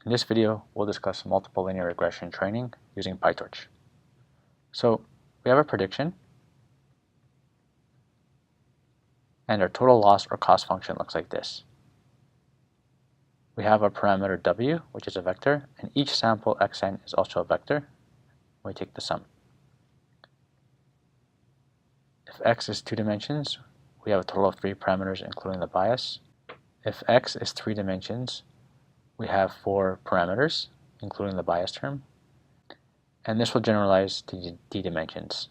In this video, we'll discuss multiple linear regression training using PyTorch. So we have a prediction, and our total loss or cost function looks like this. We have our parameter w, which is a vector, and each sample xn is also a vector. We take the sum. If x is 2 dimensions, we have a total of 3 parameters including the bias. If x is 3 dimensions, we have 4 parameters including the bias term, and this will generalize to d dimensions.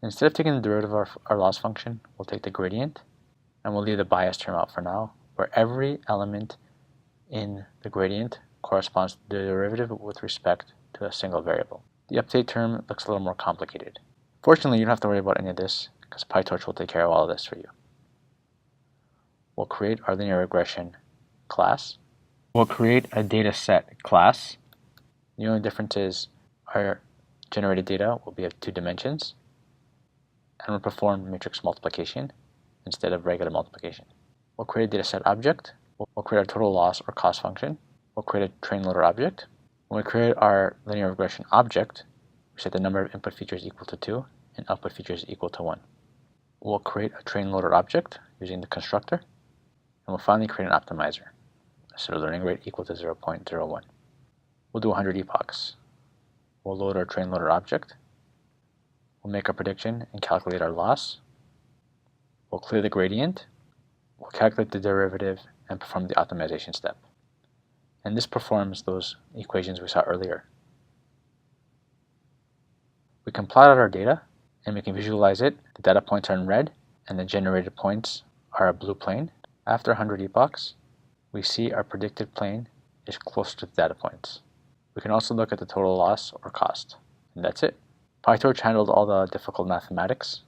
Instead of taking the derivative of our loss function, we'll take the gradient, and we'll leave the bias term out for now, where every element in the gradient corresponds to the derivative with respect to a single variable. The update term looks a little more complicated. Fortunately, you don't have to worry about any of this because PyTorch will take care of all of this for you. We'll create our linear regression class. We'll create a dataset class. The only difference is our generated data will be of 2 dimensions, and we'll perform matrix multiplication instead of regular multiplication. We'll create a dataset object. We'll create our total loss or cost function. We'll create a train loader object. When we create our linear regression object, we set the number of input features equal to 2 and output features equal to 1. We'll create a train loader object using the constructor, and we'll finally create an optimizer. Set a learning rate equal to 0.01. We'll do 100 epochs. We'll load our train loader object. We'll make a prediction and calculate our loss. We'll clear the gradient. We'll calculate the derivative and perform the optimization step. And this performs those equations we saw earlier. We can plot out our data, and we can visualize it. The data points are in red, and the generated points are a blue plane. After 100 epochs, we see our predicted plane is closer to the data points. We can also look at the total loss or cost. And that's it. PyTorch handled all the difficult mathematics.